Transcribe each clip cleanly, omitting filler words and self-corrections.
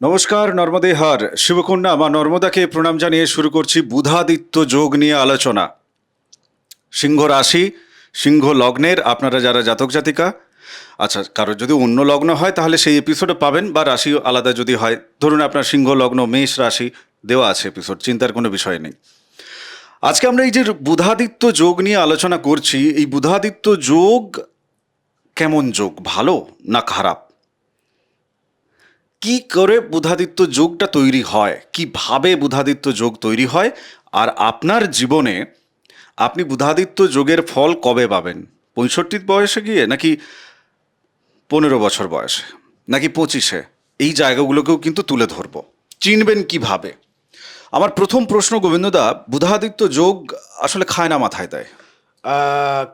নমস্কার, নর্মদে হর শিবকন্যা মা নর্মদাকে প্রণাম জানিয়ে শুরু করছি বুধাদিত্য যোগ নিয়ে আলোচনা। সিংহ রাশি, সিংহ লগ্নের আপনারা যারা জাতক জাতিকা, আচ্ছা কারোর যদি অন্য লগ্ন হয় তাহলে সেই এপিসোডে পাবেন, বা রাশি আলাদা যদি হয়, ধরুন আপনার সিংহ লগ্ন মেষ রাশি, দেওয়া আছে এপিসোড, চিন্তার কোনো বিষয় নেই। আজকে আমরা এই যে বুধাদিত্য যোগ নিয়ে আলোচনা করছি, এই বুধাদিত্য যোগ কেমন যোগ, ভালো না খারাপ, কি করে বুধাদিত্য যোগটা তৈরি হয়, কিভাবে বুধাদিত্য যোগ তৈরি হয়, আর আপনার জীবনে আপনি বুধাদিত্য যোগের ফল কবে পাবেন? 65 বয়সে গিয়ে, নাকি 15 বছর বয়সে, নাকি 25-এ? এই জায়গাগুলোকেও কিন্তু তুলে ধরবো। চিনবেন কিভাবে? আমার প্রথম প্রশ্ন, গোবিন্দদা, বুধাদিত্য যোগ আসলে খায় না মাথায় দেয়?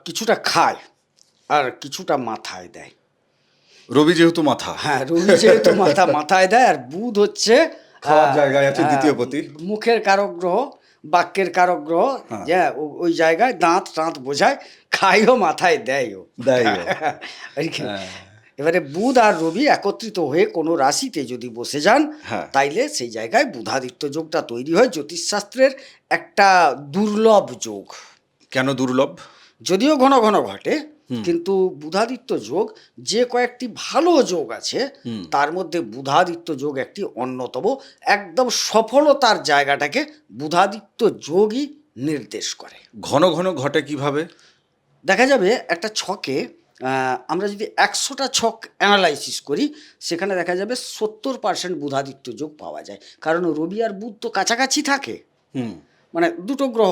কিছুটা খায় আর কিছুটা মাথায় দেয়। রবি যেহেতু মাথা, হ্যাঁ, রবি যেহেতু মাথায় দেয়, আর বুধ হচ্ছে খাওয়ার জায়গায় আছে দ্বিতীয় পতি, মুখের কারক গ্রহ, বাক্যের কারক গ্রহ। হ্যাঁ, ওই জায়গায় দাঁত বোঝায়, খাইও মাথায় দেয়ও। এবারে বুধ আর রবি একত্রিত হয়ে কোনো রাশিতে যদি বসে যান, তাইলে সেই জায়গায় বুধাদিত্য যোগটা তৈরি হয়। জ্যোতিষশাস্ত্রের একটা দুর্লভ যোগ। কেন দুর্লভ? যদিও ঘন ঘন ঘটে, কিন্তু বুধাদিত্য যোগ যে কয়েকটি ভালো যোগ আছে তার মধ্যে বুধাদিত্য যোগ একটি অন্যতম। একদম সফলতার জায়গাটাকে বুধাদিত্য যোগই নির্দেশ করে। ঘন ঘন ঘটে কিভাবে? দেখা যাবে একটা ছকে, আমরা যদি 100টা ছক অ্যানালাইসিস করি, সেখানে দেখা যাবে 70% বুধাদিত্য যোগ পাওয়া যায়। কারণ রবি আর বুধ তো কাছাকাছি থাকে, মানে দুটো গ্রহ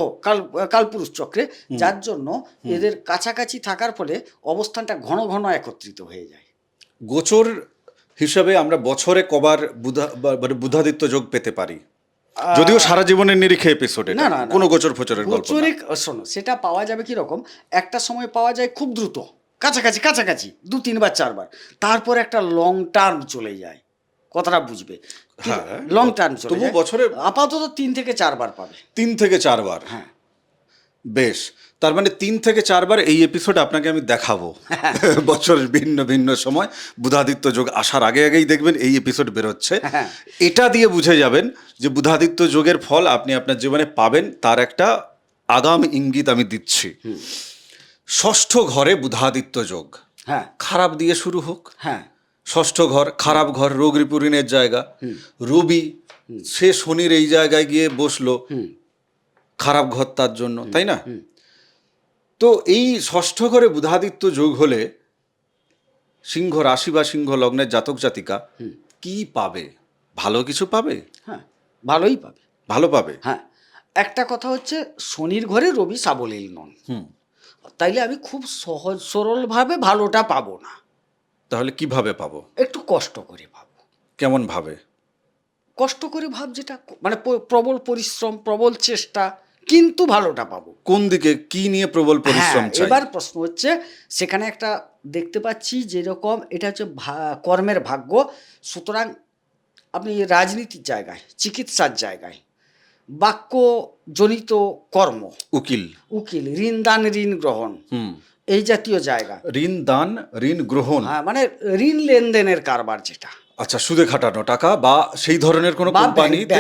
কালপুরুষ চক্রে, যার জন্য এদের কাছাকাছি থাকার ফলে অবস্থানটা ঘন ঘন একত্রিত হয়ে যায়। গোচর হিসাবে আমরা বছরে কবার বুধাদিত্য যোগ পেতে পারি? যদিও সারা জীবনের নিরিখে এপিসোডে না, কোনো গোচর ফোচরের গল্প না। শোনো, সেটা পাওয়া যাবে কি রকম, একটা সময় পাওয়া যায় খুব দ্রুত, কাছাকাছি 2-3 বার 4 বার, তারপর একটা লং টার্ম চলে যায়। কথাটা বুঝবে, লং টার্ম চলে যায়। বছরে আপাতত 3 থেকে 4 বার পাবে। 3 থেকে 4 বার? হ্যাঁ, বেশ। তার মানে 3 থেকে 4 বার এই এপিসোড আপনাকে আমি দেখাবো। বছরের ভিন্ন ভিন্ন সময় বুধাদিত্য যোগ আসার আগেই দেখবেন এই এপিসোড বেরোচ্ছে। এটা দিয়ে বুঝে যাবেন যে বুধাদিত্য যোগের ফল আপনি আপনার জীবনে পাবেন, তার একটা আগাম ইঙ্গিত আমি দিচ্ছি। ষষ্ঠ ঘরে বুধাদিত্য যোগ, খারাপ দিয়ে শুরু হোক। ষষ্ঠ ঘর খারাপ ঘর, রোগ রিপুরিনের জায়গা। রবি সে শনির এই জায়গায় গিয়ে বসলো, খারাপ ঘর তার জন্য, তাই না? তো এই ষষ্ঠ ঘরে বুধাদিত্য যোগ হলে সিংহ রাশি বা সিংহ লগ্নের জাতক জাতিকা কি পাবে? ভালো কিছু পাবে? হ্যাঁ, ভালোই পাবে। ভালো পাবে। হ্যাঁ, একটা কথা হচ্ছে, শনির ঘরে রবি সাবলীল নন, তাইলে আমি খুব সহজ সরলভাবে ভালোটা পাবো না। তাহলে কিভাবে পাবো? একটু কষ্ট করে পাবো। কেমন ভাবে? কষ্ট করে ভাব, যেটা মানে প্রবল পরিশ্রম, প্রবল চেষ্টা, কিন্তু ভালোটা পাবো। কোন দিকে, কি নিয়ে প্রবল পরিশ্রম চাই? এবার প্রশ্ন হচ্ছে, সেখানে একটা দেখতে পাচ্ছি যেরকম এটা হচ্ছে কর্মের ভাগ্য। সুতরাং আপনি রাজনীতির জায়গায়, চিকিৎসার জায়গায়, বাক্যজনিত কর্ম, উকিল, ঋণ দান ঋণ গ্রহণ, এই জাতীয় জায়গা, ঋণ দান ঋণ গ্রহণ, মানে ঋণ লেনদেনের কারবার, যেটা আচ্ছা সুদে খাটানো টাকা, বা সেই ধরনের কোনো কোম্পানিতে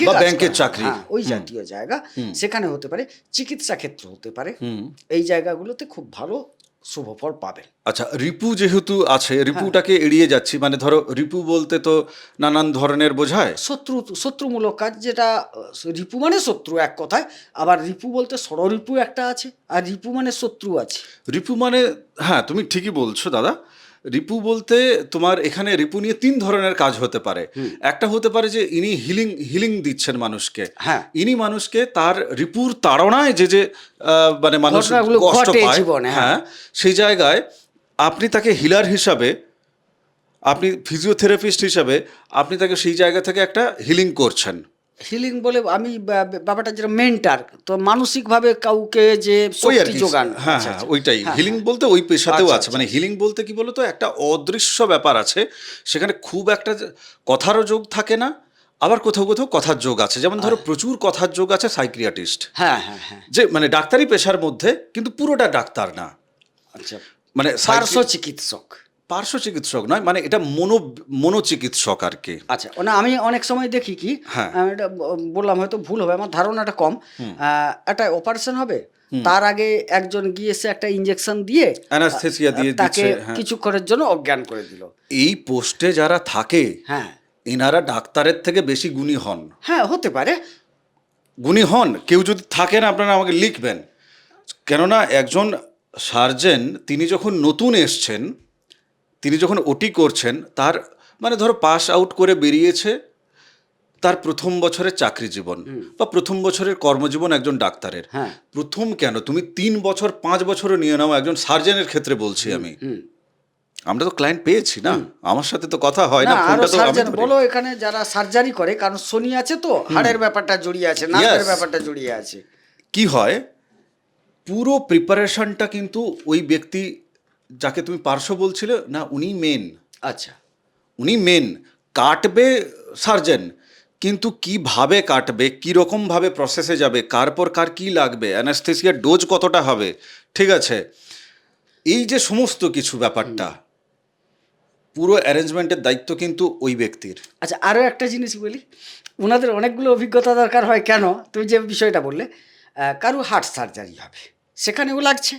বা ব্যাংকের চাকরি, ওই জাতীয় জায়গা, সেখানে হতে পারে। চিকিৎসা ক্ষেত্র হতে পারে। এই জায়গাগুলোতে খুব ভালো শুভ ফল পাবেন। আচ্ছা, রিপু যেহেতু আছে, রিপুটাকে এড়িয়ে যাচ্ছি, মানে ধরো রিপু বলতে তো নানান ধরনের বোঝায়। শত্রুমূলক কাজ, যেটা রিপু মানে শত্রু এক কথায়। আবার রিপু বলতে ষড়রিপু একটা আছে, আর রিপু মানে শত্রু আছে। রিপু মানে, হ্যাঁ তুমি ঠিকই বলছো দাদা। রিপু বলতে তোমার এখানে রিপু নিয়ে 3 ধরনের কাজ হতে পারে। একটা হতে পারে যে ইনি হিলিং দিচ্ছেন মানুষকে, ইনি মানুষকে তার রিপুর তাড়নায় যে মানে মানুষ কষ্ট পায়, হ্যাঁ সেই জায়গায় আপনি তাকে হিলার হিসাবে, আপনি ফিজিওথেরাপিস্ট হিসাবে আপনি তাকে সেই জায়গা থেকে একটা হিলিং করছেন। হিলিং বলে আমি ব্যাপারটা যেটা মেন্টার, তো মানসিকভাবে কাউকে যে শক্তি যোগান, হ্যাঁ ওইটাই হিলিং বলতে ওই পেশাতেও আছে। মানে হিলিং বলতে কি বলতো, একটা অদৃশ্য ব্যাপার আছে সেখানে, খুব একটা কথারও যোগ থাকে না, আবার কোথাও কোথাও কথার যোগ আছে। যেমন ধরো প্রচুর কথার যোগ আছে সাইকিয়াট্রিস্ট, যে মানে ডাক্তারি পেশার মধ্যে, কিন্তু পুরোটা ডাক্তার না, আচ্ছা, মানে পার্শ্ব চিকিৎসক, পার্শ্ব চিকিৎসক নয়, মানে এটা মনোচিকিৎসক আর কি। আচ্ছা, না আমি অনেক সময় দেখি কি, হ্যাঁ। আমি এটা বললাম হয়তো ভুল হবে, আমার ধারণাটা কম, একটা অপারেশন হবে, তার আগে একজন গিয়েছে একটা ইঞ্জেকশন দিয়ে অ্যানাস্থেসিয়া দিয়ে তাকে দিচ্ছে, হ্যাঁ। কিছুক্ষণের জন্য অজ্ঞান করে দিল। এই পোস্টে যারা থাকে হ্যাঁ এনারা ডাক্তারের থেকে বেশি গুণী হন। হ্যাঁ, হতে পারে। গুণী হন, কেউ যদি থাকেন আপনারা আমাকে লিখবেন। কেননা একজন সার্জেন তিনি যখন নতুন এসছেন, তিনি যখন ওটি করছেন, তার মানে ধরো পাস আউট করে বেরিয়েছে, তার প্রথম বছরের চাকরি জীবন বা প্রথম বছরের কর্মজীবন একজন ডাক্তারের। হ্যাঁ। প্রথম কেন, তুমি 3 বছর 5 বছরও নিয়ে নাও, একজন সার্জেনের ক্ষেত্রে বলছি আমি। আমরা তো ক্লায়েন্ট পেয়েছি না, আমার সাথে তো কথা হয় না, না, আরো ফোনটা তো আমি সার্জন ধরি। বলো, এখানে যারা সার্জারি করে, কারণ শনি আছে তো, হাড়ের ব্যাপারটা জড়িয়ে আছে, নার্ভের Yes. ব্যাপারটা জড়িয়ে আছে। কি হয়, পুরো প্রিপারেশনটা কিন্তু ওই ব্যক্তি যাকে তুমি পার্শ্ব বলছিলে না, উনি মেন। আচ্ছা, উনি মেন। কাটবে সার্জেন, কিন্তু কিভাবে কাটবে, কীরকমভাবে প্রসেসে যাবে, কার পর কার কী লাগবে, অ্যানাস্থেসিয়ার ডোজ কতটা হবে, ঠিক আছে, এই যে সমস্ত কিছু ব্যাপারটা, পুরো অ্যারেঞ্জমেন্টের দায়িত্ব কিন্তু ওই ব্যক্তির। আচ্ছা, আরও একটা জিনিস বলি, ওনাদের অনেকগুলো অভিজ্ঞতা দরকার হয়। কেন, তুমি যে বিষয়টা বললে, কারু হার্ট সার্জারি হবে, সেখানেও লাগছে,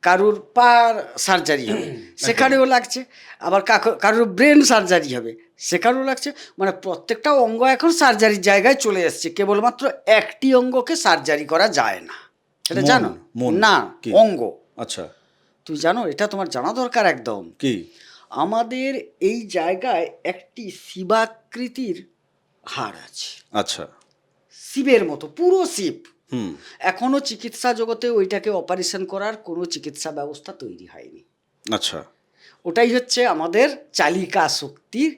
কারুর পার সার্জারি হবে, সেখানেও লাগছে, আবার কারুর ব্রেন সার্জারি হবে, সেখানেও লাগছে। মানে প্রত্যেকটা অঙ্গ এখন সার্জারির জায়গায় চলে এসছে, কেবলমাত্র একটি অঙ্গকে সার্জারি করা যায় না, সেটা জানো? না, কি? অঙ্গ। আচ্ছা, তুই জানো, এটা তোমার জানা দরকার একদম। কি? আমাদের এই জায়গায় একটি শিবাকৃতির হাড় আছে, আচ্ছা, শিবের মতো, পুরো শিব। হুম, এখনো চিকিৎসা জগতে ওইটাকে অপারেশন করার কোনো চিকিৎসা ব্যবস্থা তৈরি হয়নি। আচ্ছা, ওটাই হচ্ছে আমাদের চালিকা শক্তির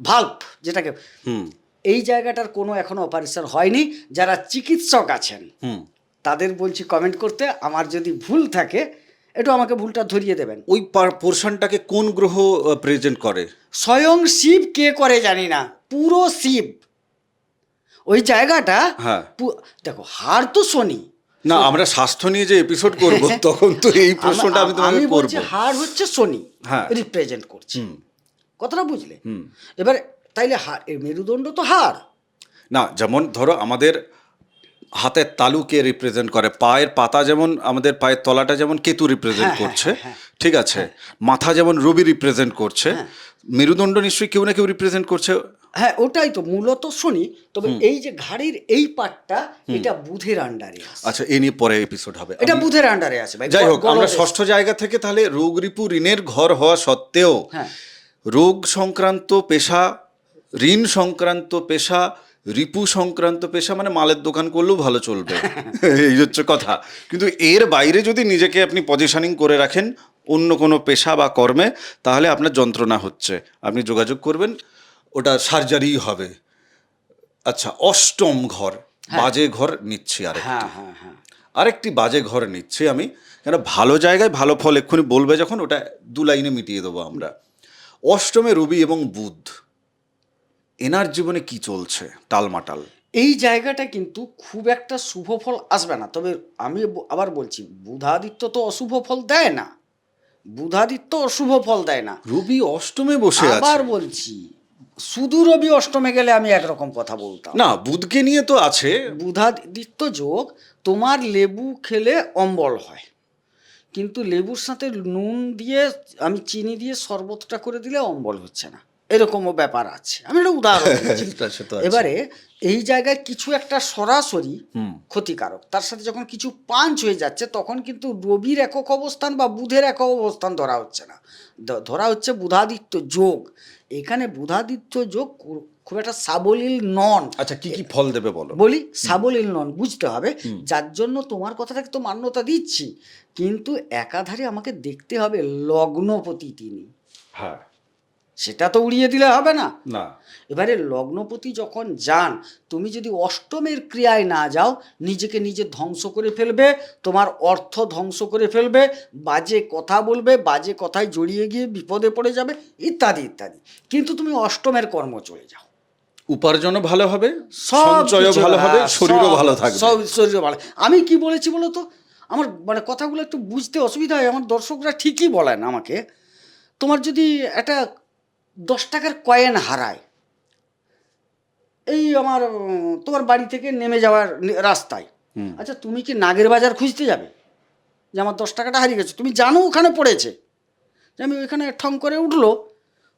ভাল্ব, যেটাকে, হুম, এই জায়গাটার কোনো এখনো অপারেশন হয়নি। যারা চিকিৎসক আছেন হুম, তাদের বলছি কমেন্ট করতে, আমার যদি ভুল থাকে একটু আমাকে ভুলটা ধরিয়ে দেবেন। ওই পোর্শনটাকে কোন গ্রহ প্রেজেন্ট করে? স্বয়ং শিব কে করে জানি না, পুরো শিব ওই জায়গাটা। হ্যাঁ। দেখো, হাড় তো শনি। না, আমরা স্বাস্থ্য নিয়ে যে এপিসোড করব তখন তো এই প্রশ্নটা আমি তোমাকে করব। বলছি হাড় হচ্ছে শনি, হ্যাঁ, রিপ্রেজেন্ট করছে, হুম, কথাটা বুঝলে? হুম। এবার তাইলে হাড়, মেরুদণ্ড তো হাড় না, যেমন ধরো আমাদের হাতের তালুকে রিপ্রেজেন্ট করে, পায়ের পাতা যেমন, আমাদের পায়ের তলাটা যেমন কেতু রিপ্রেজেন্ট হ্যাঁ, করছে, হ্যাঁ, ঠিক আছে, মাথা যেমন রবি রিপ্রেজেন্ট করছে, মেরুদণ্ড নিশ্চয়ই কেউ না কেউ রিপ্রেজেন্ট করছে। হ্যাঁ, ওটাই তো মূলত শনি। তবে এই যে ঘাড়ের এই পার্টটা, এটা বুধের আন্ডারে আছে। আচ্ছা, এ নিয়ে পরে এপিসোড হবে। এটা বুধের আন্ডারে আছে ভাই। যাই হোক, আমরা ষষ্ঠ জায়গা থেকে তাহলে রোগ রিপু ঋণের ঘর হওয়া সত্ত্বেও হ্যাঁ, রোগ সংক্রান্ত পেশা, ঋণ সংক্রান্ত পেশা, রিপু সংক্রান্ত পেশা, মানে মালের দোকান করলেও ভালো চলবে, এই হচ্ছে কথা। কিন্তু এর বাইরে যদি নিজেকে আপনি পজিশনিং করে রাখেন অন্য কোনো পেশা বা কর্মে, তাহলে আপনার যন্ত্রণা হচ্ছে, আপনি যোগাযোগ করবেন, ওটা সার্জারিই হবে। আচ্ছা, অষ্টম ঘর, বাজে ঘর নিচ্ছি আরেকটি। হ্যাঁ, হ্যাঁ, হ্যাঁ। আরেকটি বাজে ঘর নিচ্ছি আমি, কেন ভালো জায়গায় ভালো ফল এক্ষুনি বলবে যখন, ওটা 2 লাইনে মিটিয়ে দেবো আমরা। অষ্টমে রবি এবং বুধ, এনার জীবনে কি চলছে টালমাটাল? এই জায়গাটা কিন্তু খুব একটা শুভ ফল আসবে না। তবে আমি আবার বলছি, বুধাদিত্য তো অশুভ ফল দেয় না, বুধাদিত্য অশুভ ফল দেয় না। রবি অষ্টমে বসে আছে। আবার বলছি, শুধু রবি অষ্টমে গেলে আমি একরকম কথা বলতাম না, বুধকে নিয়ে তো আছে। বুধাদিত্য যোগ, তোমার লেবু খেলে অম্বল হয়, কিন্তু লেবুর সাথে নুন দিয়ে, আমি চিনি দিয়ে শরবতটা করে দিলে অম্বল হচ্ছে না, এরকমও ব্যাপার আছে। আমি একটা উদাহরণ দিচ্ছি। সে তো আছে। এবারে এই জায়গায় কিছু একটা সরাসরি ক্ষতিকারক, তার সাথে যখন কিছু পাঞ্চ হয়ে যাচ্ছে, তখন কিন্তু রবির একক অবস্থান বা বুধের একক অবস্থান ধরা হচ্ছে না, ধরা হচ্ছে বুধাদিত্য যোগ। এখানে বুধাদিত্য যোগ খুব একটা সাবলীল নন। আচ্ছা, কি কি ফল দেবে বলো? বলি, সাবলীল নন, বুঝতে হবে, যার জন্য তোমার কথাটাকে তো মান্যতা দিচ্ছি, কিন্তু একাধারে আমাকে দেখতে হবে লগ্নপতি তিনি। হ্যাঁ, সেটা তো উড়িয়ে দিলে হবে না। না, এবারে লগ্নপতি যখন যান, তুমি যদি অষ্টমের ক্রিয়ায় না যাও, নিজেকে নিজে ধ্বংস করে ফেলবে, তোমার অর্থ ধ্বংস করে ফেলবে, বাজে কথা বলবে, বাজে কথায় জড়িয়ে গিয়ে বিপদে পড়ে যাবে, ইত্যাদি ইত্যাদি। কিন্তু তুমি অষ্টমের কর্ম চলে যাও, উপার্জনও ভালো হবে, সব সঞ্চয়ও কিছু, ভালো হবে, হ্যাঁ, শরীরও সব, ভালো থাকবে। সব শরীরও ভালো। আমি কি বলেছি বলো তো, আমার মানে কথাগুলো একটু বুঝতে অসুবিধা হয়, আমার দর্শকরা ঠিকই বলেন আমাকে, তোমার যদি একটা 10 টাকার কয়েন হারায়, এই আমার তোমার বাড়ি থেকে নেমে যাওয়ার রাস্তায়, আচ্ছা তুমি কি নাগের বাজার খুঁজতে যাবে যে আমার 10 টাকাটা হারিয়ে গেছে? তুমি জানো ওখানে পড়েছে, যে আমি ওইখানে ঠং করে উঠলো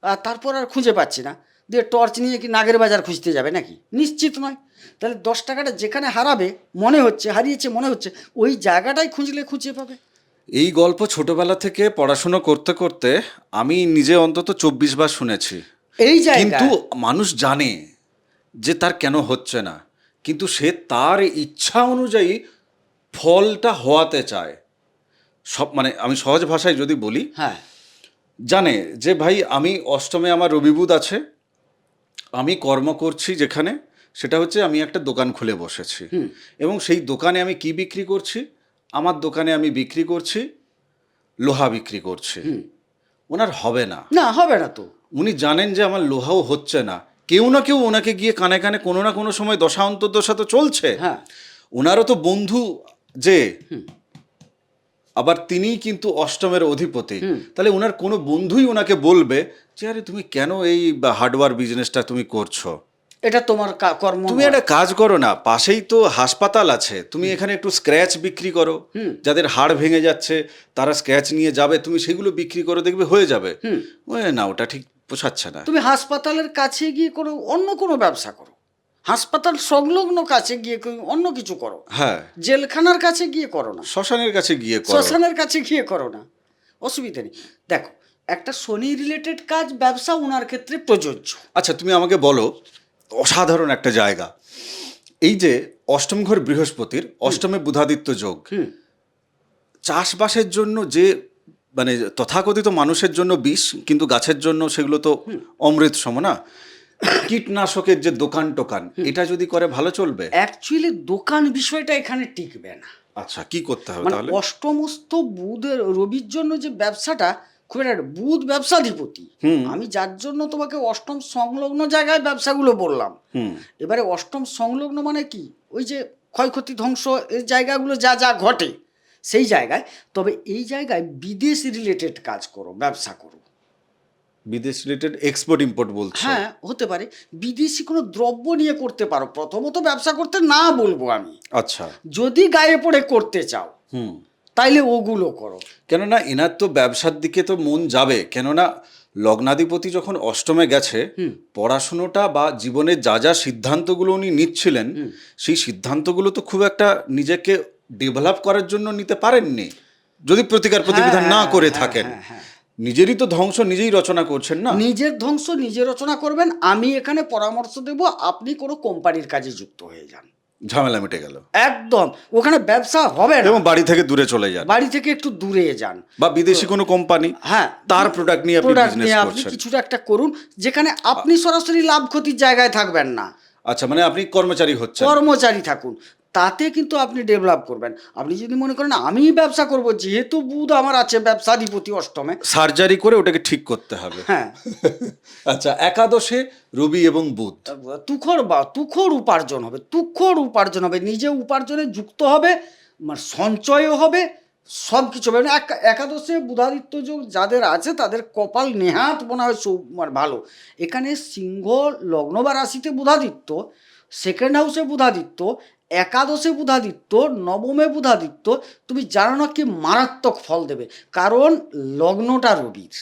আর তারপর আর খুঁজে পাচ্ছি না, দিয়ে টর্চ নিয়ে কি নাগের বাজার খুঁজতে যাবে নাকি? নিশ্চিত নয়। তাহলে 10 টাকাটা যেখানে হারাবে মনে হচ্ছে, হারিয়েছে মনে হচ্ছে, ওই জায়গাটাই খুঁজলে খুঁজে পাবে। এই গল্প ছোটবেলা থেকে পড়াশোনা করতে করতে আমি নিজে অন্তত 24 বার শুনেছি। এই কিন্তু জায়গায় মানুষ জানে যে তার কেন হচ্ছে না, কিন্তু সে তার ইচ্ছা অনুযায়ী ফলটা হওয়াতে চায়। সব মানে আমি সহজ ভাষায় যদি বলি, হ্যাঁ জানে যে ভাই আমি অষ্টমে আমার রবিবুধ আছে, আমি কর্ম করছি যেখানে, সেটা হচ্ছে আমি একটা দোকান খুলে বসেছি এবং সেই দোকানে আমি কি বিক্রি করছি? আমার দোকানে আমি বিক্রি করছি লোহা বিক্রি করছি। ওনার হবে না, না হবে না তো। উনি জানেন যে আমার লোহাও হচ্ছে না, কেউ না কেউ ওনাকে গিয়ে কানে কানে কোনো না কোনো সময় দশা অন্তর্দশা তো চলছে। হ্যাঁ ওনারও তো বন্ধু যে, আবার তিনিই কিন্তু অষ্টমের অধিপতি, তাহলে ওনার কোনো বন্ধুই ওনাকে বলবে যে আরে তুমি কেন এই হার্ডওয়্যার বিজনেসটা তুমি করছো? এটা তোমার কর্ম তুমি নয়। একটা কাজ করো না, পাশেই তো হাসপাতাল আছে, তুমি এখানে একটু স্ক্র্যাচ বিক্রি করো, যাদের হাড় ভেঙে যাচ্ছে তারা স্ক্র্যাচ নিয়ে যাবে, তুমি সেগুলো বিক্রি করো, দেখবে হয়ে যাবে। না, ওটা ঠিক পোষাচ্ছে না। তুমি হাসপাতালের কাছে গিয়ে করো, অন্য কোনো ব্যবসা করো, হাসপাতাল সংলগ্ন কাছে গিয়ে অন্য কিছু করো। হ্যাঁ, জেলখানার কাছে গিয়ে করো না, শ্মশানের কাছে গিয়ে করো। শ্মশানের কাছে গিয়ে করো না, অসুবিধা নেই। দেখো, একটা শনি রিলেটেড কাজ, ব্যবসা ওনার ক্ষেত্রে প্রযোজ্য। আচ্ছা তুমি আমাকে বলো, অসাধারণ একটা জায়গা, এই যে অষ্টম ঘর বৃহস্পতির, অষ্টমে বুধাদিত্য যোগ, চাষবাসের জন্য যে মানে তথাকথিত মানুষের জন্য বিষ, কিন্তু গাছের জন্য সেগুলো তো অমৃত সম না। কীটনাশকের যে দোকান টোকান, এটা যদি করে ভালো চলবে? অ্যাকচুয়ালি দোকান বিষয়টা এখানে টিকবে না। আচ্ছা কি করতে হবে মানে তাহলে? অষ্টমস্ত বুধের, রবির জন্য যে ব্যবসাটা খুব একটা, বুধ ব্যবসাধিপতি, আমি যার জন্য তোমাকে অষ্টম সংলগ্ন জায়গায় ব্যবসাগুলো বললাম। এবারে অষ্টম সংলগ্ন মানে কি, ওই যে ক্ষয়ক্ষতি ধ্বংস এই জায়গাগুলো যা যা ঘটে সেই জায়গায়। তবে এই জায়গায় বিদেশ রিলেটেড কাজ করো, ব্যবসা করো। বিদেশ রিলেটেড এক্সপোর্ট ইম্পোর্ট বলছো? হ্যাঁ হতে পারে, বিদেশি কোনো দ্রব্য নিয়ে করতে পারো। প্রথমত ব্যবসা করতে না বলবো আমি, আচ্ছা যদি গায়ে পড়ে করতে চাও তাইলে ওগুলো করো। কেননা এনার তো ব্যবসার দিকে তো মন যাবে, কেননা লগ্নাধিপতি যখন অষ্টমে গেছে, পড়াশুনোটা বা জীবনের যা যা সিদ্ধান্তগুলো উনি নিচ্ছিলেন, সেই সিদ্ধান্তগুলো তো খুব একটা নিজেকে ডেভেলপ করার জন্য নিতে পারেননি, যদি প্রতিকার প্রতিবিধান না করে থাকেন। নিজেরই তো ধ্বংস নিজেই রচনা করছেন না? নিজের ধ্বংস নিজে রচনা করবেন। আমি এখানে পরামর্শ দেব, আপনি কোনো কোম্পানির কাজে যুক্ত হয়ে যান, ঝামেলা মিটে গেল। একদম ওখানে ব্যবসা হবে না, এবং বাড়ি থেকে দূরে চলে যান, বাড়ি থেকে একটু দূরে যান, বা বিদেশি কোনো কোম্পানি, হ্যাঁ তার প্রোডাক্ট নিয়ে আপনি বিজনেস আপনি করছেন। কিছুটা একটা করুন, যেখানে আপনি সরাসরি লাভ ক্ষতির জায়গায় থাকবেন না। আচ্ছা, মানে আপনি কর্মচারী হচ্ছেন। কর্মচারী থাকুন, তাতে কিন্তু আপনি ডেভেলপ করবেন। আপনি যদি মনে করেন আমি ব্যবসা করব, যেহেতু বুধ আমার আছে ব্যবসাধিপতি অষ্টমে, সার্জারি করে ওটাকে ঠিক করতে হবে। হ্যাঁ আচ্ছা, একাদশে রবি এবং বুধ, তুখর উপার্জন হবে, তুখর উপার্জন হবে, নিজে উপার্জনে যুক্ত হবে, মানে সঞ্চয়ও হবে, সব কিছু হবে। মানে একাদশে বুধাদিত্য যোগ যাদের আছে তাদের কপাল নেহাত মনে হয় মানে ভালো। এখানে সিংহ লগ্ন বা রাশিতে বুধাদিত্য, সেকেন্ড হাউসে বুধাদিত্য, একাদশে বুধাদিত্য, নবমে বুধাদিত্য, তুমি জানো না কি মারাত্মক ফল দেবে, কারণ লগ্নটা রবির,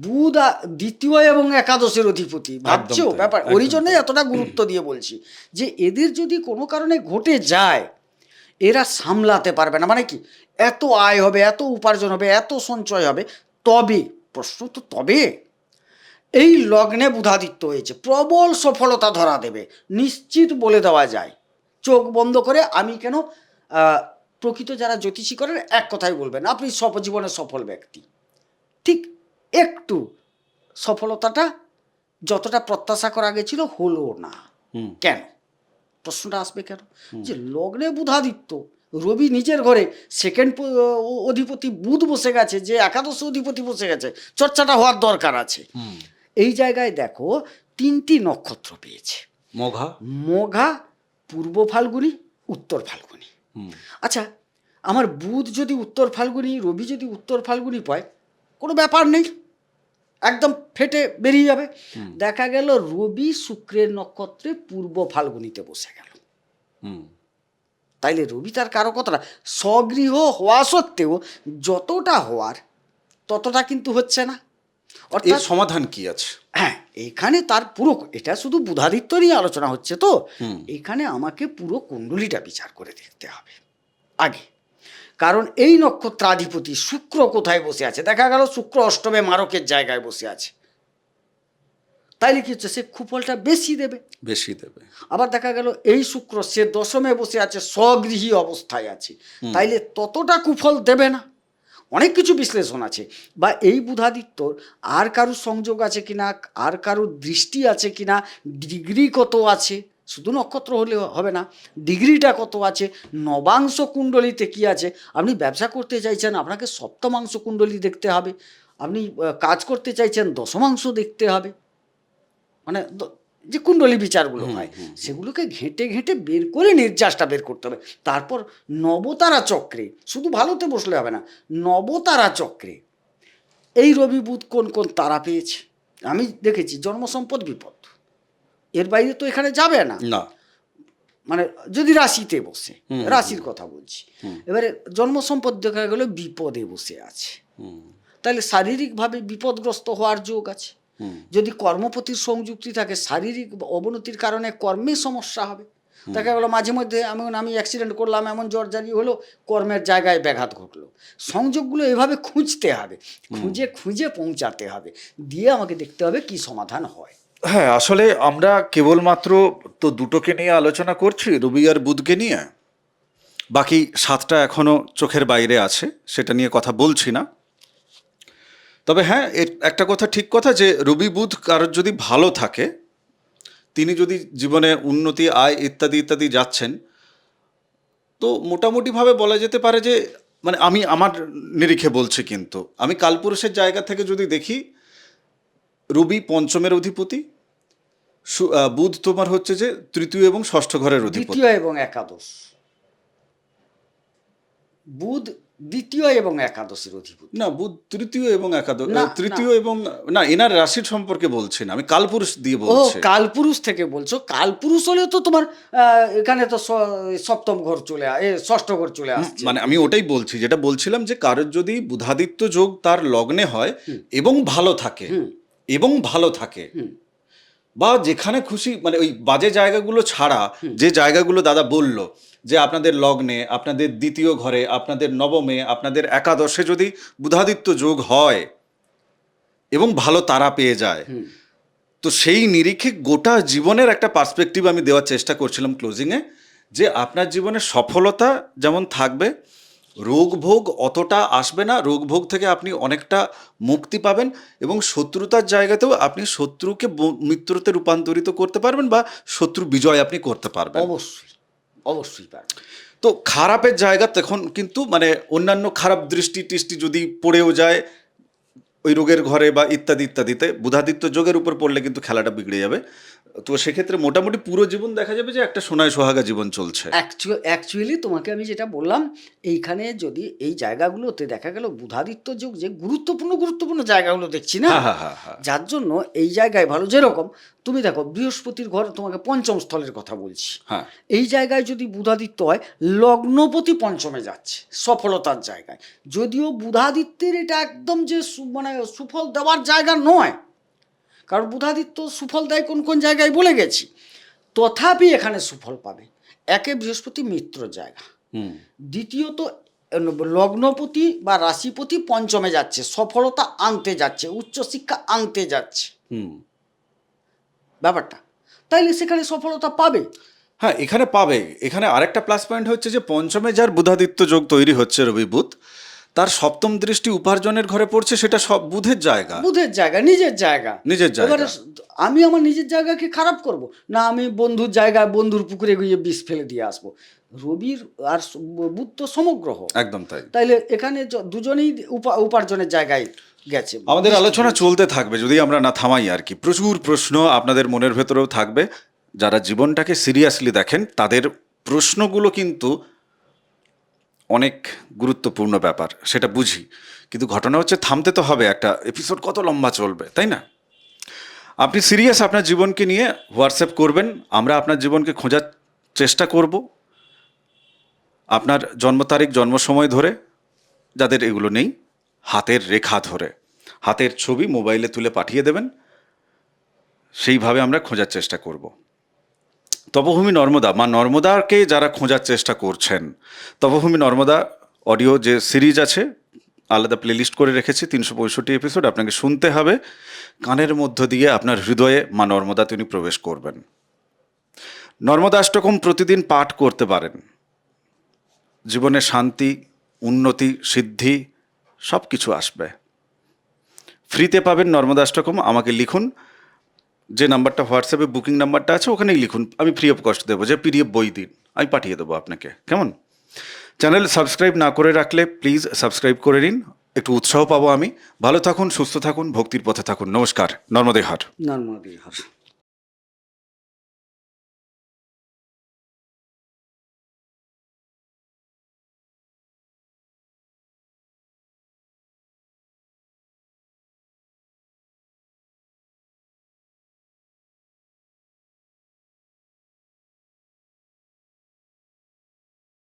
বুধ দ্বিতীয় এবং একাদশের অধিপতি। ভাবছো ব্যাপার, ওই জন্যই এতটা গুরুত্ব দিয়ে বলছি যে এদের যদি কোনো কারণে ঘটে যায়, এরা সামলাতে পারবে না। মানে কি, এত আয় হবে, এত উপার্জন হবে, এত সঞ্চয় হবে, তবে প্রশ্ন তো তবে এই লগ্নে বুধাদিত্য হয়েছে, প্রবল সফলতা ধরা দেবে, নিশ্চিত বলে দেওয়া যায় চোখ বন্ধ করে। আমি কেন, প্রকৃত যারা জ্যোতিষী করেন এক কথাই বলবেন, আপনি জীবনে সফল ব্যক্তি। ঠিক একটু সফলতাটা যতটা প্রত্যাশা করা গেছিল হলো না, কেন? প্রশ্নটা আসবে কেন? যে লগ্নে বুধাদিত্য, রবি নিজের ঘরে, সেকেন্ড অধিপতি বুধ বসে গেছে, যে একাদশ অধিপতি বসে গেছে, চর্চাটা হওয়ার দরকার আছে। এই জায়গায় দেখো 3টি নক্ষত্র পেয়েছে, মঘা, পূর্ব ফাল্গুনী, উত্তর ফাল্গুনী। আচ্ছা, আমার বুধ যদি উত্তর ফাল্গুনী, রবি যদি উত্তর ফাল্গুনী পায়, কোনো ব্যাপার নেই, একদম ফেটে বেরিয়ে যাবে। দেখা গেল রবি শুক্রের নক্ষত্রে পূর্ব ফাল্গুনিতে বসে গেল। তাইলে রবি তার কারকতাটা স্বগৃহ হওয়া সত্ত্বেও যতটা হওয়ার ততটা কিন্তু হচ্ছে না। এর অর্থাৎ সমাধান কি আছে? হ্যাঁ, এখানে তার পুরো, এটা শুধু বুধাদিত্য নিয়ে আলোচনা হচ্ছে তো, এখানে আমাকে পুরো কুণ্ডলিটা বিচার করে দেখতে হবে আগে। কারণ এই নক্ষত্রাধিপতি শুক্র কোথায় বসে আছে? দেখা গেল শুক্র অষ্টমে মারকের জায়গায় বসে আছে, তাইলে কি হচ্ছে, সে কুফলটা বেশি দেবে। আবার দেখা গেল এই শুক্র সে দশমে বসে আছে, স্বগৃহী অবস্থায় আছে, তাইলে ততটা কুফল দেবে না। অনেক কিছু বিশ্লেষণ আছে। বা এই বুধাদিত্যর আর কারুর সংযোগ আছে কিনা, আর কারুর দৃষ্টি আছে কিনা, ডিগ্রি কত আছে, শুধু নক্ষত্র হলে হবে না, ডিগ্রিটা কত আছে, নবাংশ কুণ্ডলিতে কি আছে। আপনি ব্যবসা করতে চাইছেন, আপনাকে সপ্তমাংশ কুণ্ডলী দেখতে হবে। আপনি কাজ করতে চাইছেন, দশমাংশ দেখতে হবে। মানে যে কুণ্ডলী বিচারগুলো হয় সেগুলোকে ঘেঁটে ঘেঁটে বের করে নির্যাসটা বের করতে হবে। তারপর নবতারা চক্রে, শুধু ভালোতে বসলে হবে না, নবতারা চক্রে এই রবি বুধ কোন কোন তারা পেয়েছে আমি দেখেছি। জন্মসম্পদ বিপদ, এর বাইরে তো এখানে যাবে না। মানে যদি রাশিতে বসে, রাশির কথা বলছি, এবারে জন্মসম্পদ দেখা গেল বিপদে বসে আছে, তাহলে শারীরিকভাবে বিপদগ্রস্ত হওয়ার যোগ আছে। যদি কর্মপতির সংযুক্তি থাকে, শারীরিক অবনতির কারণে কর্মে সমস্যা হবে। দেখা গেলো মাঝে মধ্যে আমি অ্যাক্সিডেন্ট করলাম, এমন জ্বর জারি হলো, কর্মের জায়গায় ব্যাঘাত ঘটলো। সংযোগগুলো এভাবে খুঁজতে হবে, খুঁজে খুঁজে পৌঁছাতে হবে, দিয়ে আমাকে দেখতে হবে কি সমাধান হয়। হ্যাঁ, আসলে আমরা কেবলমাত্র তো দুটোকে নিয়ে আলোচনা করছি, রবি আর বুধকে নিয়ে। বাকি 7টা এখনো চোখের বাইরে আছে, সেটা নিয়ে কথা বলছি না। তবে হ্যাঁ, একটা কথা ঠিক কথা যে রবি বুধ কারোর যদি ভালো থাকে, তিনি যদি জীবনে উন্নতি, আয় ইত্যাদি ইত্যাদি যাচ্ছেন, তো মোটামুটিভাবে বলা যেতে পারে যে, মানে আমি আমার নিরিখে বলছি, কিন্তু আমি কালপুরুষের জায়গা থেকে যদি দেখি, রবি পঞ্চমের অধিপতি, বুধ তোমার হচ্ছে যে তৃতীয় এবং ষষ্ঠ ঘরের অধিপতি। দ্বিতীয় এবং একাদশ, বুধ দ্বিতীয় এবং একাদশের অধিপতি। না, বুধ তৃতীয় এবং একাদশ, তৃতীয় এবং না, এনার রাশির সম্পর্কে বলছি না, আমি কালপুরুষ দিয়ে বলছি। কালপুরুষ থেকে বলছো? কালপুরুষ হলে তো তোমার এখানে তো সপ্তম ঘর চলে ষষ্ঠ ঘর চলে আসছে। মানে আমি ওটাই বলছি, যেটা বলছিলাম যে কারোর যদি বুধাদিত্য যোগ তার লগ্নে হয় এবং ভালো থাকে বা যেখানে খুশি, মানে ওই বাজে জায়গাগুলো ছাড়া যে জায়গাগুলো দাদা বলল, যে আপনাদের লগ্নে, আপনাদের দ্বিতীয় ঘরে, আপনাদের নবমে, আপনাদের একাদশে যদি বুধাদিত্য যোগ হয় এবং ভালো তারা পেয়ে যায়, তো সেই নিরিখে গোটা জীবনের একটা পার্সপেক্টিভ আমি দেওয়ার চেষ্টা করছিলাম ক্লোজিংয়ে, যে আপনার জীবনে সফলতা যেমন থাকবে, রোগ ভোগ অতটা আসবে না, রোগ ভোগ থেকে আপনি অনেকটা মুক্তি পাবেন, এবং শত্রুতার জায়গাতেও আপনি শত্রুকে মিত্রতে রূপান্তরিত করতে পারবেন বা শত্রু বিজয় আপনি করতে পারবেন। অবশ্যই পারবেন। তো খারাপের জায়গা তখন কিন্তু, মানে অন্যান্য খারাপ দৃষ্টি টিষ্টি যদি পড়েও যায় ওই রোগের ঘরে বা ইত্যাদি ইত্যাদিতে, বুধাদিত্য যোগের উপর পড়লে কিন্তু খেলাটা বিগড়ে যাবে। তো সেক্ষেত্রে মোটামুটি পুরো জীবন দেখা যাবে যে একটা সোনায় সোহাগা জীবন চলছে। অ্যাকচুয়ালি তোমাকে আমি যেটা বললাম, এইখানে যদি এই জায়গাগুলোতে দেখা গেল বুধাদিত্য যোগ, যে গুরুত্বপূর্ণ জায়গাগুলো দেখছি না, যার জন্য এই জায়গায় ভালো। যেরকম তুমি দেখো বৃহস্পতির ঘর, তোমাকে পঞ্চম স্থলের কথা বলছি, এই জায়গায় যদি বুধাদিত্য হয়, লগ্নপতি পঞ্চমে যাচ্ছে সফলতার জায়গায়। যদিও বুধাদিত্যের এটা একদম যে মানে সুফল দেওয়ার জায়গা নয়, কারণ বুধাদিত্য সুফল দেয় কোন কোন জায়গায় বলে গেছি, তথাপি এখানে সুফল পাবে। একে বৃহস্পতি মিত্র জায়গা, দ্বিতীয়ত লগ্নপতি বা রাশিপতি পঞ্চমে যাচ্ছে, সফলতা আনতে যাচ্ছে, উচ্চশিক্ষা আনতে যাচ্ছে ব্যাপারটা, তাইলে সেখানে সফলতা পাবে। হ্যাঁ, এখানে পাবে। এখানে আরেকটা প্লাস পয়েন্ট হচ্ছে যে পঞ্চমে যার বুধাদিত্য যোগ তৈরি হচ্ছে, রবি বুধ, তার সপ্তম দৃষ্টি উপার্জনের ঘরে পড়ছে, সেটা সব বুধের জায়গা, নিজের জায়গা। এবারে আমি আমার নিজের জায়গাকে খারাপ করব না, আমি বন্ধুর জায়গায় বন্ধুর পুকুরে গিয়ে বিষ ফেলে দিয়ে আসবো। রবির আর বুধ তো সমগ্রহ, একদম তাই। তাইলে এখানে দুজনেই উপার্জনের জায়গায় গেছে। আমাদের আলোচনা চলতে থাকবে যদি আমরা না থামাই আর কি। প্রচুর প্রশ্ন আপনাদের মনের ভেতরেও থাকবে, যারা জীবনটাকে সিরিয়াসলি দেখেন তাদের প্রশ্নগুলো কিন্তু অনেক গুরুত্বপূর্ণ ব্যাপার, সেটা বুঝি, কিন্তু ঘটনা হচ্ছে থামতে তো হবে, একটা এপিসোড কত লম্বা চলবে, তাই না? আপনি সিরিয়াস আপনার জীবনকে নিয়ে হোয়াটসঅ্যাপ করবেন, আমরা আপনার জীবনকে খোঁজার চেষ্টা করব, আপনার জন্ম তারিখ জন্ম সময় ধরে, যাদের এগুলো নেই হাতের রেখা ধরে, হাতের ছবি মোবাইলে তুলে পাঠিয়ে দেবেন, সেইভাবে আমরা খোঁজার চেষ্টা করব। তপভূমি নর্মদা, মা নর্মদাকে যারা খোঁজার চেষ্টা করছেন, তপভূমি নর্মদা অডিও যে সিরিজ আছে, আলাদা প্লেলিস্ট করে রেখেছি, 365 এপিসোড, আপনাকে শুনতে হবে। কানের মধ্য দিয়ে আপনার হৃদয়ে মা নর্মদা তিনি প্রবেশ করবেন। নর্মদাষ্টকম প্রতিদিন পাঠ করতে পারেন, জীবনে শান্তি, উন্নতি, সিদ্ধি সব কিছু আসবে। ফ্রিতে পাবেন নর্মদাষ্টকম। আমাকে লিখুন, যে নাম্বারটা হোয়াটসঅ্যাপে বুকিং নাম্বারটা আছে ওখানেই লিখুন, আমি ফ্রি অফ কস্ট দেবো, যে পিডিএফ বই দিন, আমি পাঠিয়ে দেবো আপনাকে, কেমন? চ্যানেল সাবস্ক্রাইব না করে রাখলে প্লিজ সাবস্ক্রাইব করে নিন, একটু উৎসাহ পাবো আমি। ভালো থাকুন, সুস্থ থাকুন, ভক্তির পথে থাকুন। নমস্কার। নর্মদে হাট। নর্মদে হর।